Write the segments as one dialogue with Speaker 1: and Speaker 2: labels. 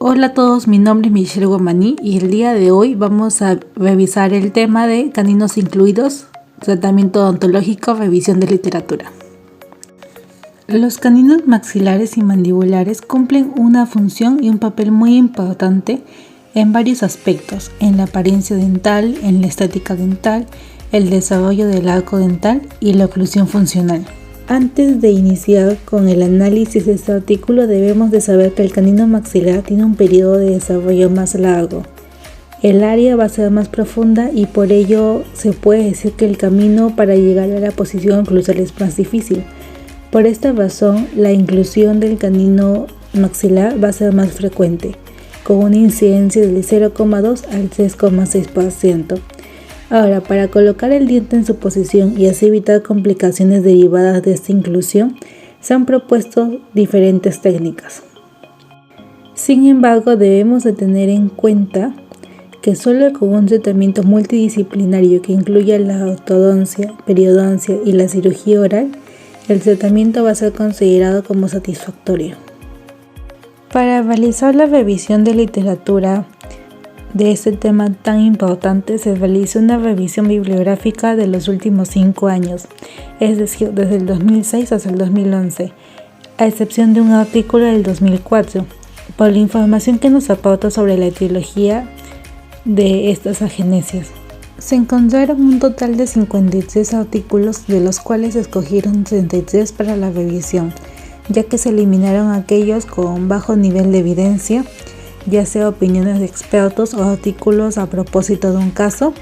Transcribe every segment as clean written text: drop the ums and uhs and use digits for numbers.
Speaker 1: Hola a todos, mi nombre es Michelle Guamaní y el día de hoy vamos a revisar el tema de caninos incluidos, tratamiento odontológico, revisión de literatura. Los caninos maxilares y mandibulares cumplen una función y un papel muy importante en varios aspectos, en la apariencia dental, en la estética dental, el desarrollo del arco dental y la oclusión funcional. Antes de iniciar con el análisis de este artículo debemos de saber que el canino maxilar tiene un periodo de desarrollo más largo. El área va a ser más profunda y por ello se puede decir que el camino para llegar a la posición oclusal es más difícil. Por esta razón, la inclusión del canino maxilar va a ser más frecuente, con una incidencia del 0,2 al 3,6%. Ahora, para colocar el diente en su posición y así evitar complicaciones derivadas de esta inclusión, se han propuesto diferentes técnicas. Sin embargo, debemos de tener en cuenta que solo con un tratamiento multidisciplinario que incluya la ortodoncia, periodoncia y la cirugía oral, el tratamiento va a ser considerado como satisfactorio. Para realizar la revisión de literatura de este tema tan importante, se realizó una revisión bibliográfica de los últimos 5 años, es decir, desde el 2006 hasta el 2011, a excepción de un artículo del 2004, por la información que nos aporta sobre la etiología de estas agenesias. Se encontraron un total de 53 artículos, de los cuales se escogieron 33 para la revisión, ya que se eliminaron aquellos con bajo nivel de evidencia, ya sea opiniones de expertos o artículos a propósito de un caso.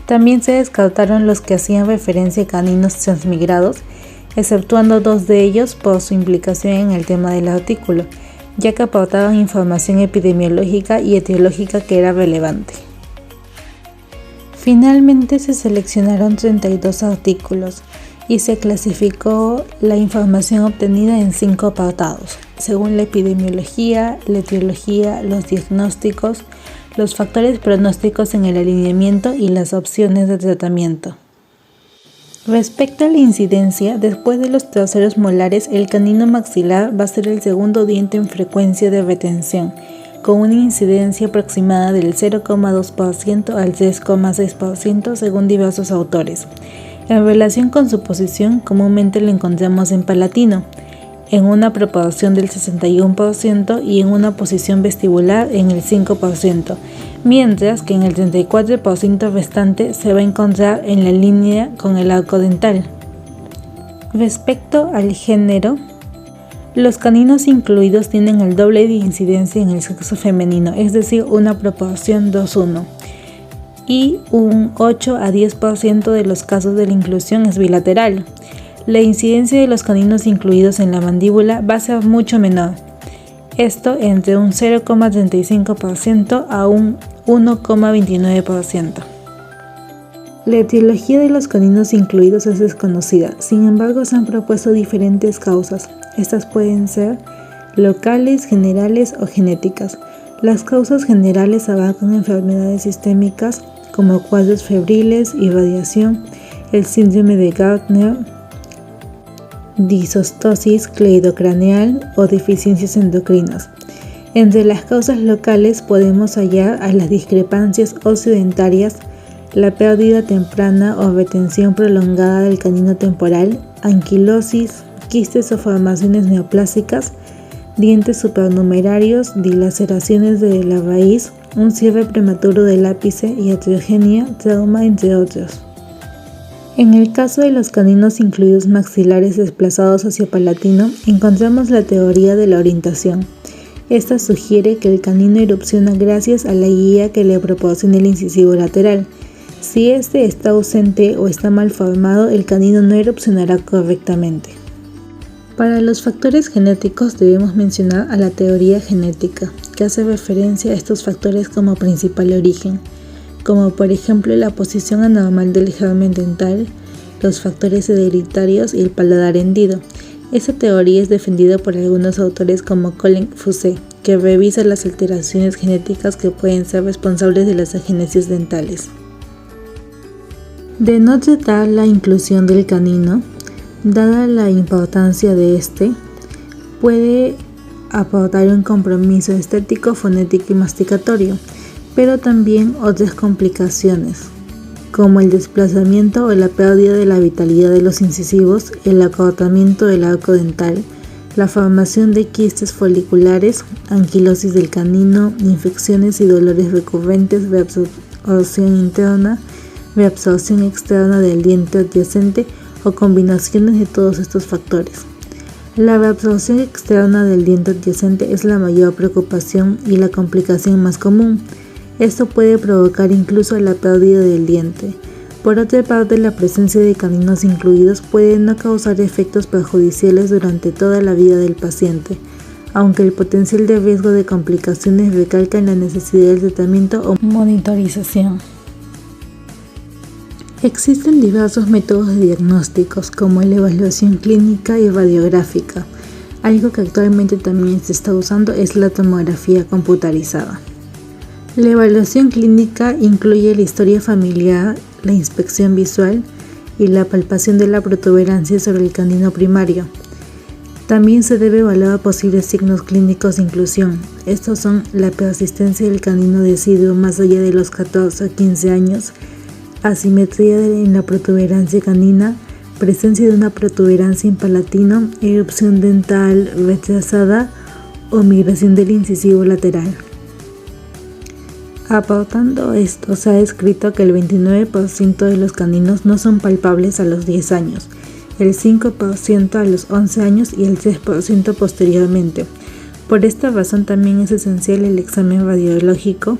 Speaker 1: También se descartaron los que hacían referencia a caninos transmigrados, exceptuando 2 de ellos por su implicación en el tema del artículo, ya que aportaban información epidemiológica y etiológica que era relevante. Finalmente se seleccionaron 32 artículos y se clasificó la información obtenida en 5 apartados, según la epidemiología, la etiología, los diagnósticos, los factores pronósticos en el alineamiento y las opciones de tratamiento. Respecto a la incidencia, después de los traseros molares, el canino maxilar va a ser el segundo diente en frecuencia de retención, con una incidencia aproximada del 0,2% al 3,6% según diversos autores. En relación con su posición, comúnmente lo encontramos en palatino, en una proporción del 61% y en una posición vestibular en el 5%, mientras que en el 34% restante se va a encontrar en la línea con el arco dental. Respecto al género, los caninos incluidos tienen el doble de incidencia en el sexo femenino, es decir, una proporción 2:1. Y un 8 a 10% de los casos de la inclusión es bilateral. La incidencia de los caninos incluidos en la mandíbula va a ser mucho menor, esto entre un 0,35% a un 1,29%. La etiología de los caninos incluidos es desconocida, sin embargo se han propuesto diferentes causas. Estas pueden ser locales, generales o genéticas. Las causas generales abarcan enfermedades sistémicas como cuadros febriles, irradiación, el síndrome de Gardner, disostosis cleidocraneal o deficiencias endocrinas. Entre las causas locales podemos hallar a las discrepancias occidentarias, la pérdida temprana o retención prolongada del canino temporal, anquilosis, quistes o formaciones neoplásicas, dientes supernumerarios, dilaceraciones de la raíz, un cierre prematuro del ápice, iatrogenia, trauma, entre otros. En el caso de los caninos incluidos maxilares desplazados hacia palatino, encontramos la teoría de la orientación. Esta sugiere que el canino erupciona gracias a la guía que le proporciona el incisivo lateral. Si este está ausente o está mal formado, el canino no erupcionará correctamente. Para los factores genéticos debemos mencionar a la teoría genética, que hace referencia a estos factores como principal origen, como por ejemplo la posición anormal del germen dental, los factores hereditarios y el paladar hendido. Esta teoría es defendida por algunos autores como Colin Fuset, que revisa las alteraciones genéticas que pueden ser responsables de las agenesias dentales. De no tratar la inclusión del canino, dada la importancia de este, puede aportar un compromiso estético, fonético y masticatorio, pero también otras complicaciones, como el desplazamiento o la pérdida de la vitalidad de los incisivos, el acortamiento del arco dental, la formación de quistes foliculares, anquilosis del canino, infecciones y dolores recurrentes, reabsorción interna, reabsorción externa del diente adyacente o combinaciones de todos estos factores. La reabsorción externa del diente adyacente es la mayor preocupación y la complicación más común. Esto puede provocar incluso la pérdida del diente. Por otra parte, la presencia de caninos incluidos puede no causar efectos perjudiciales durante toda la vida del paciente, aunque el potencial de riesgo de complicaciones recalca en la necesidad del tratamiento o monitorización. Existen diversos métodos diagnósticos como la evaluación clínica y radiográfica. Algo que actualmente también se está usando es la tomografía computarizada. La evaluación clínica incluye la historia familiar, la inspección visual y la palpación de la protuberancia sobre el canino primario. También se debe evaluar posibles signos clínicos de inclusión. Estos son la persistencia del canino deciduo más allá de los 14 a 15 años, asimetría en la protuberancia canina, presencia de una protuberancia en palatino, erupción dental rechazada o migración del incisivo lateral. Aportando esto, se ha descrito que el 29% de los caninos no son palpables a los 10 años, el 5% a los 11 años y el 3% posteriormente. Por esta razón también es esencial el examen radiológico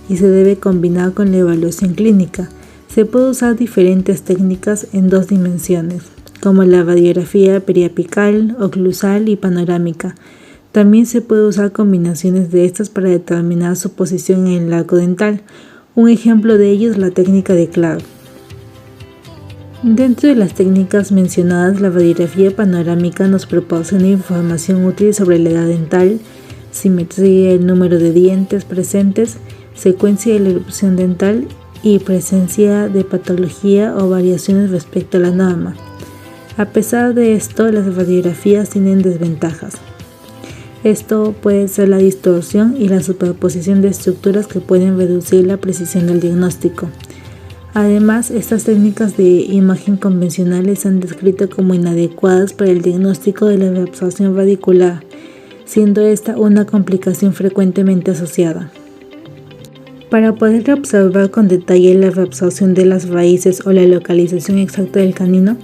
Speaker 1: y se debe combinar con la evaluación clínica. Se puede usar diferentes técnicas en 2 dimensiones, como la radiografía periapical, oclusal y panorámica. También se puede usar combinaciones de estas para determinar su posición en el arco dental. Un ejemplo de ello es la técnica de Clark. Dentro de las técnicas mencionadas, la radiografía panorámica nos proporciona información útil sobre la edad dental, simetría, el número de dientes presentes, secuencia de la erupción dental y presencia de patología o variaciones respecto a la norma. A pesar de esto, las radiografías tienen desventajas. Esto puede ser la distorsión y la superposición de estructuras que pueden reducir la precisión del diagnóstico. Además, estas técnicas de imagen convencionales se han descrito como inadecuadas para el diagnóstico de la reabsorción radicular, siendo esta una complicación frecuentemente asociada. Para poder observar con detalle la reabsorción de las raíces o la localización exacta del canino,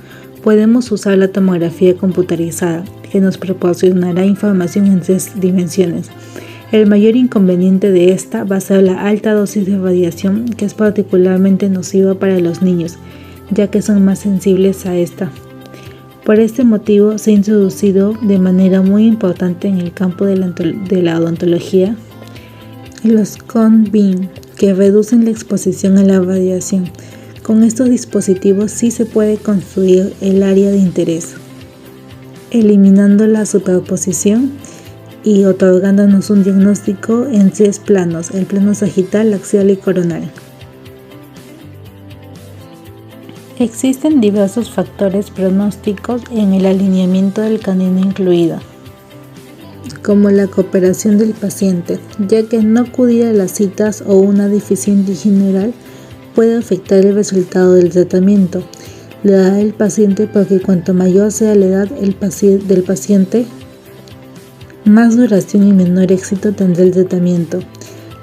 Speaker 1: podemos usar la tomografía computarizada, que nos proporcionará información en 3 dimensiones. El mayor inconveniente de esta va a ser la alta dosis de radiación, que es particularmente nociva para los niños, ya que son más sensibles a esta. Por este motivo, se ha introducido de manera muy importante en el campo de la odontología los cone beam, que reducen la exposición a la radiación. Con estos dispositivos sí se puede construir el área de interés, eliminando la superposición y otorgándonos un diagnóstico en 3 planos, el plano sagital, axial y coronal. Existen diversos factores pronósticos en el alineamiento del canino incluido, como la cooperación del paciente, ya que no acudir a las citas o una deficiencia general puede afectar el resultado del tratamiento. La edad del paciente, porque cuanto mayor sea la edad del paciente, más duración y menor éxito tendrá el tratamiento.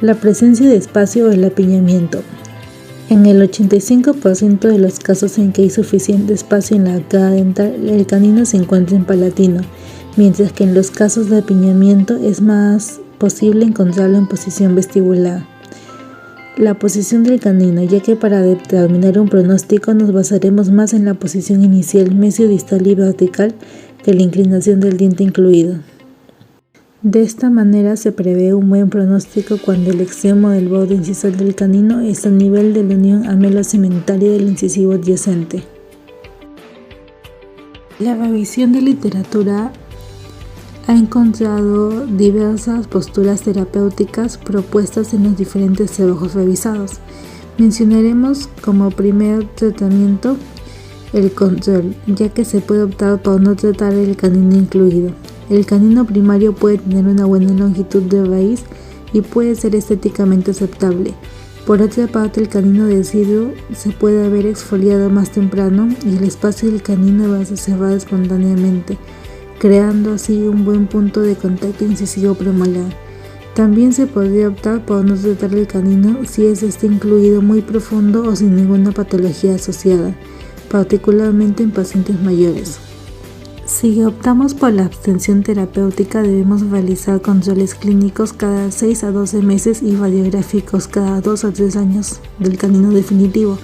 Speaker 1: La presencia de espacio o el apiñamiento. En el 85% de los casos en que hay suficiente espacio en la arcada dental, el canino se encuentra en palatino, mientras que en los casos de apiñamiento es más posible encontrarlo en posición vestibular. La posición del canino, ya que para determinar un pronóstico nos basaremos más en la posición inicial, mesiodistal y vertical que la inclinación del diente incluido. De esta manera se prevé un buen pronóstico cuando el extremo del borde incisal del canino está a nivel de la unión amelo-cementaria del incisivo adyacente. La revisión de literatura ha encontrado diversas posturas terapéuticas propuestas en los diferentes trabajos revisados. Mencionaremos como primer tratamiento el control, ya que se puede optar por no tratar el canino incluido. El canino primario puede tener una buena longitud de raíz y puede ser estéticamente aceptable. Por otra parte, el canino deciduo se puede haber exfoliado más temprano y el espacio del canino va a ser cerrado espontáneamente, creando así un buen punto de contacto incisivo premolar. También se podría optar por no tratar el canino si está incluido muy profundo o sin ninguna patología asociada, particularmente en pacientes mayores. Si optamos por la abstención terapéutica, debemos realizar controles clínicos cada 6 a 12 meses y radiográficos cada 2 a 3 años del canino definitivo,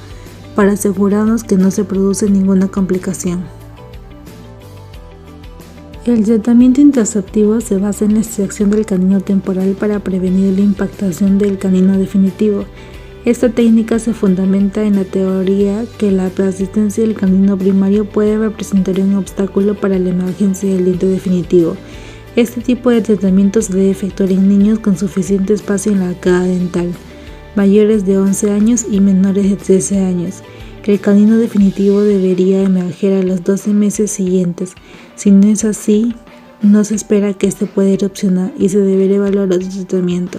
Speaker 1: para asegurarnos que no se produce ninguna complicación. El tratamiento interceptivo se basa en la extracción del canino temporal para prevenir la impactación del canino definitivo. Esta técnica se fundamenta en la teoría que la persistencia del canino primario puede representar un obstáculo para la emergencia del diente definitivo. Este tipo de tratamiento se debe efectuar en niños con suficiente espacio en la arcada dental, mayores de 11 años y menores de 13 años. El canino definitivo debería emerger a los 12 meses siguientes. Si no es así, no se espera que este pueda erupcionar y se deberá evaluar otro tratamiento.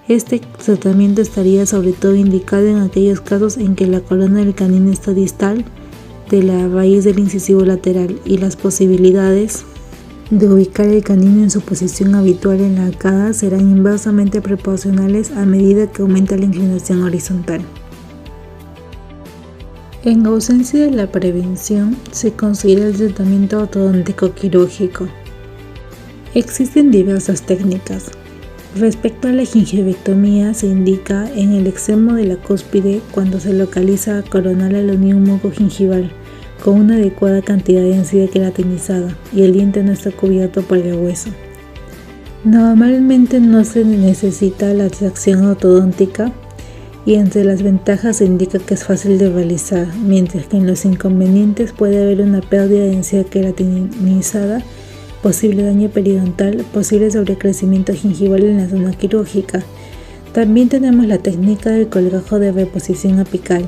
Speaker 1: Este tratamiento estaría sobre todo indicado en aquellos casos en que la corona del canino está distal de la raíz del incisivo lateral y las posibilidades de ubicar el canino en su posición habitual en la arcada serán inversamente proporcionales a medida que aumenta la inclinación horizontal. En ausencia de la prevención, se considera el tratamiento ortodóntico quirúrgico. Existen diversas técnicas. Respecto a la gingivectomía, se indica en el extremo de la cúspide cuando se localiza coronal a la unión mucogingival con una adecuada cantidad de densidad queratinizada y el diente no está cubierto por el hueso. Normalmente no se necesita la extracción ortodóntica y entre las ventajas se indica que es fácil de realizar, mientras que en los inconvenientes puede haber una pérdida de densidad queratinizada, posible daño periodontal, posible sobrecrecimiento gingival en la zona quirúrgica. También tenemos la técnica del colgajo de reposición apical,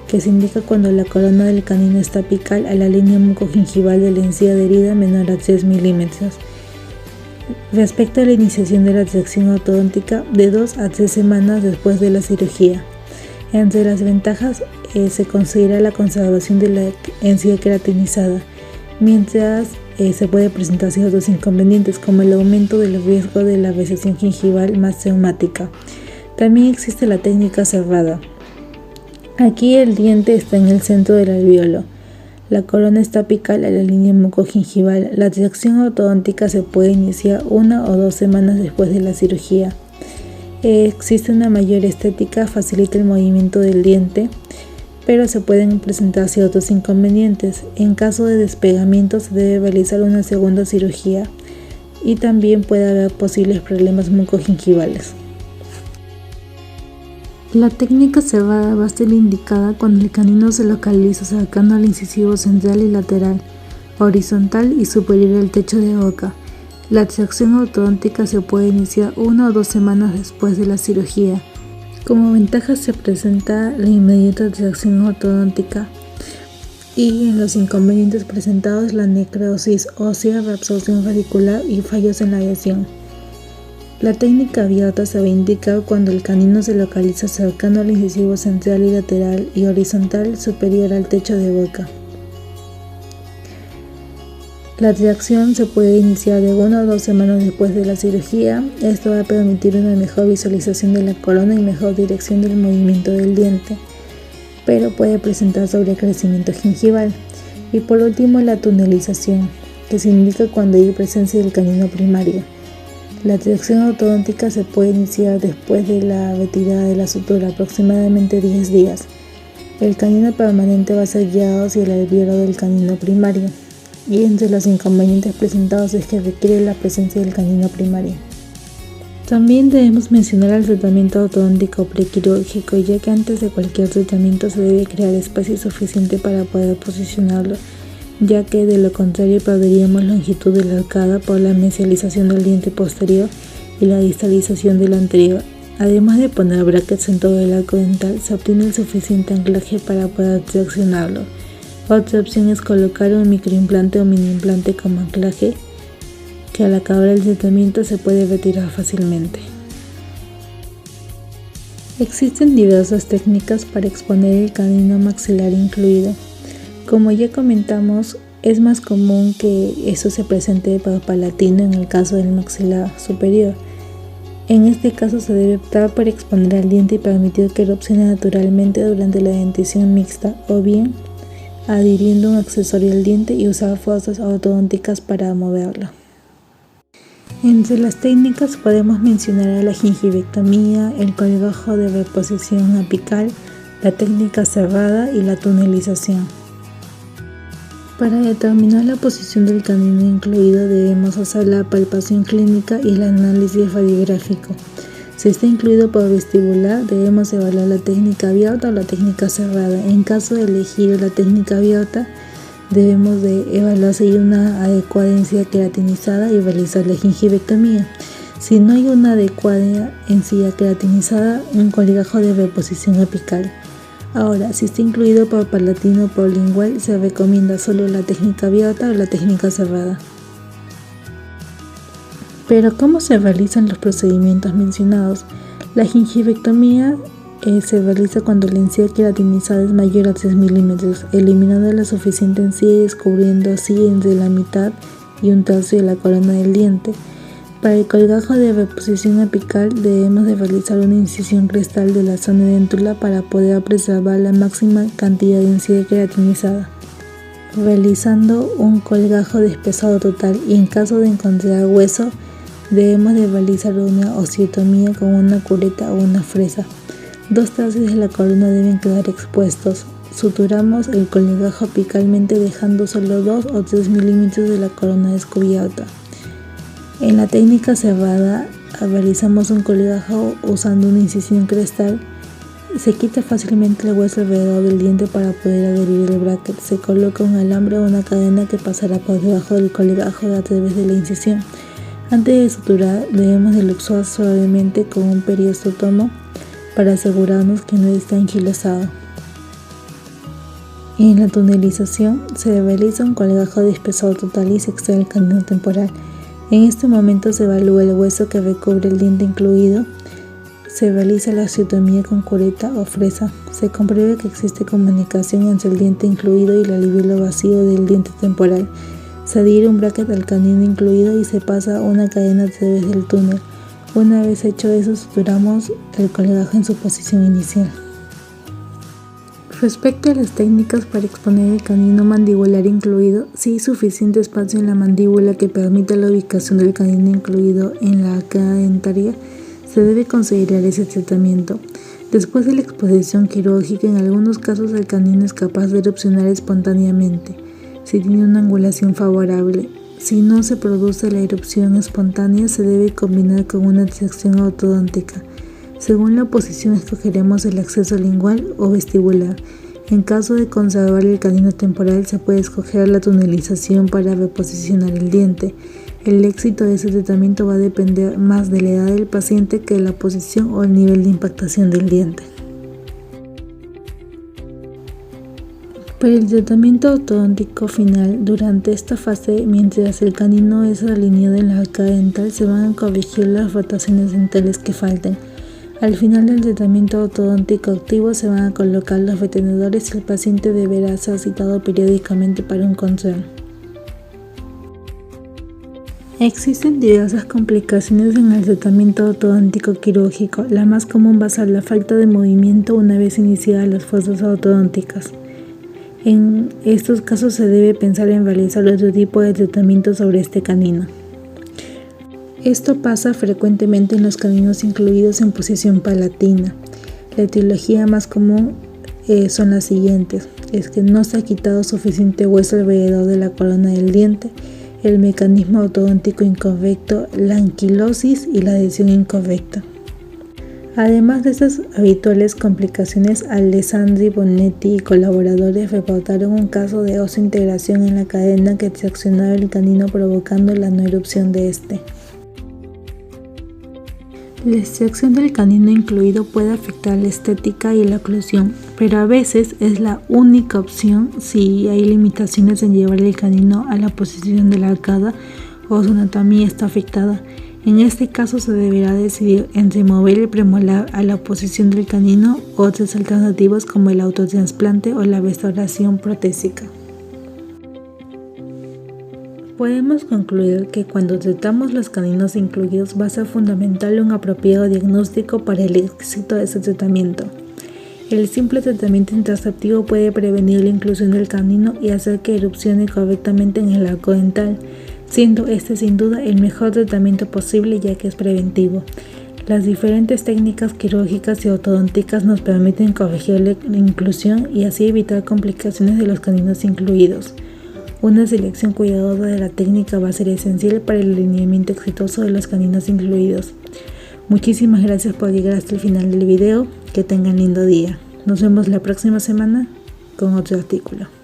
Speaker 1: que se indica cuando la corona del canino está apical a la línea mucogingival de la encía adherida menor a 3 milímetros. Respecto a la iniciación de la extracción ortodóntica, de 2 a 3 semanas después de la cirugía. Entre las ventajas se considera la conservación de la encía queratinizada, mientras se puede presentar ciertos inconvenientes como el aumento del riesgo de la recesión gingival más traumática. También existe la técnica cerrada. Aquí el diente está en el centro del alvéolo. La corona está apical a la línea mucogingival. La extracción ortodóntica se puede iniciar 1 o 2 semanas después de la cirugía. Existe una mayor estética, facilita el movimiento del diente, pero se pueden presentar ciertos inconvenientes. En caso de despegamiento se debe realizar una segunda cirugía y también puede haber posibles problemas mucogingivales. La técnica cerrada va a ser indicada cuando el canino se localiza cercano al incisivo central y lateral, horizontal y superior al techo de boca. La extracción ortodóntica se puede iniciar 1 o 2 semanas después de la cirugía. Como ventaja se presenta la inmediata extracción ortodóntica y en los inconvenientes presentados la necrosis ósea, reabsorción radicular y fallos en la adhesión. La técnica abierta se va a indicar cuando el canino se localiza cercano al incisivo central y lateral y horizontal superior al techo de boca. La extracción se puede iniciar de 1 o 2 semanas después de la cirugía. Esto va a permitir una mejor visualización de la corona y mejor dirección del movimiento del diente, pero puede presentar sobrecrecimiento gingival. Y por último, la tunelización, que se indica cuando hay presencia del canino primario. La extracción ortodóntica se puede iniciar después de la retirada de la sutura, aproximadamente 10 días. El canino permanente va a ser guiado hacia el alvéolo del canino primario, y entre los inconvenientes presentados es que requiere la presencia del canino primario. También debemos mencionar el tratamiento ortodóntico prequirúrgico, ya que antes de cualquier tratamiento se debe crear espacio suficiente para poder posicionarlo, ya que de lo contrario perderíamos longitud de la arcada por la mesialización del diente posterior y la distalización del anterior. Además de poner brackets en todo el arco dental, se obtiene el suficiente anclaje para poder traccionarlo. Otra opción es colocar un microimplante o mini implante como anclaje, que al acabar el tratamiento se puede retirar fácilmente. Existen diversas técnicas para exponer el canino maxilar incluido. Como ya comentamos, es más común que eso se presente por palatino en el caso del maxilar superior. En este caso se debe optar por exponer al diente y permitir que erupcione naturalmente durante la dentición mixta, o bien adhiriendo un accesorio al diente y usar fuerzas ortodónticas para moverlo. Entre las técnicas podemos mencionar la gingivectomía, el colgajo de reposición apical, la técnica cerrada y la tunelización. Para determinar la posición del canino incluido debemos hacer la palpación clínica y el análisis radiográfico. Si está incluido por vestibular, debemos evaluar la técnica abierta o la técnica cerrada. En caso de elegir la técnica abierta, debemos de evaluar si hay una adecuada encía queratinizada y realizar la gingivectomía. Si no hay una adecuada encía queratinizada, un colgajo de reposición apical. Ahora, si está incluido por palatino o por lingual, se recomienda solo la técnica abierta o la técnica cerrada. Pero, ¿cómo se realizan los procedimientos mencionados? La gingivectomía se realiza cuando la encía queratinizada es mayor a 3 milímetros, eliminando la suficiente encía y descubriendo así entre la mitad y un tercio de la corona del diente. Para el colgajo de reposición apical debemos de realizar una incisión crestal de la zona dentula para poder preservar la máxima cantidad de encía queratinizada, realizando un colgajo de espesado total, y en caso de encontrar hueso debemos de realizar una osteotomía con una cureta o una fresa. 2 tercios de la corona deben quedar expuestos. Suturamos el colgajo apicalmente dejando solo 2 o 3 milímetros de la corona descubierta. En la técnica cerrada realizamos un colgajo usando una incisión crestal. Se quita fácilmente el hueso alrededor del diente para poder adherir el bracket. Se coloca un alambre o una cadena que pasará por debajo del colgajo a través de la incisión. Antes de suturar debemos de luxar suavemente con un periostomo para asegurarnos que no está anquilosado. En la tunelización se realiza un colgajo de espesado total y se extrae el canino temporal. En este momento se evalúa el hueso que recubre el diente incluido. Se realiza la osteotomía con cureta o fresa. Se comprueba que existe comunicación entre el diente incluido y el alvéolo vacío del diente temporal. Se adhiere un bracket al canino incluido y se pasa una cadena a través del túnel. Una vez hecho eso, suturamos el colgajo en su posición inicial. Respecto a las técnicas para exponer el canino mandibular incluido, si hay suficiente espacio en la mandíbula que permita la ubicación del canino incluido en la arcada dentaria, se debe considerar ese tratamiento. Después de la exposición quirúrgica, en algunos casos el canino es capaz de erupcionar espontáneamente, si tiene una angulación favorable. Si no se produce la erupción espontánea, se debe combinar con una extracción ortodóntica. Según la posición escogeremos el acceso lingual o vestibular. En caso de conservar el canino temporal, se puede escoger la tunelización para reposicionar el diente. El éxito de ese tratamiento va a depender más de la edad del paciente que de la posición o el nivel de impactación del diente. Para el tratamiento ortodóntico final, durante esta fase, mientras el canino es alineado en la arcada dental, se van a corregir las rotaciones dentales que falten. Al final del tratamiento ortodóntico activo se van a colocar los retenedores y el paciente deberá ser citado periódicamente para un control. Existen diversas complicaciones en el tratamiento ortodóntico quirúrgico. La más común va a ser la falta de movimiento una vez iniciadas las fuerzas ortodónticas. En estos casos se debe pensar en realizar otro tipo de tratamiento sobre este canino. Esto pasa frecuentemente en los caninos incluidos en posición palatina. La etiología más común son las siguientes: es que no se ha quitado suficiente hueso alrededor de la corona del diente, el mecanismo ortodóntico incorrecto, la anquilosis y la adhesión incorrecta. Además de estas habituales complicaciones, Alessandri Bonetti y colaboradores reportaron un caso de osseointegración en la cadena que traccionaba el canino provocando la no erupción de este. La extracción del canino incluido puede afectar la estética y la oclusión, pero a veces es la única opción si hay limitaciones en llevar el canino a la posición de la arcada o su anatomía está afectada. En este caso se deberá decidir entre mover el premolar a la posición del canino u otras alternativas como el autotrasplante o la restauración protésica. Podemos concluir que cuando tratamos los caninos incluidos va a ser fundamental un apropiado diagnóstico para el éxito de este tratamiento. El simple tratamiento interceptivo puede prevenir la inclusión del canino y hacer que erupcione correctamente en el arco dental, siendo este sin duda el mejor tratamiento posible ya que es preventivo. Las diferentes técnicas quirúrgicas y ortodónticas nos permiten corregir la inclusión y así evitar complicaciones de los caninos incluidos. Una selección cuidadosa de la técnica va a ser esencial para el alineamiento exitoso de los caninos incluidos. Muchísimas gracias por llegar hasta el final del video. Que tengan lindo día. Nos vemos la próxima semana con otro artículo.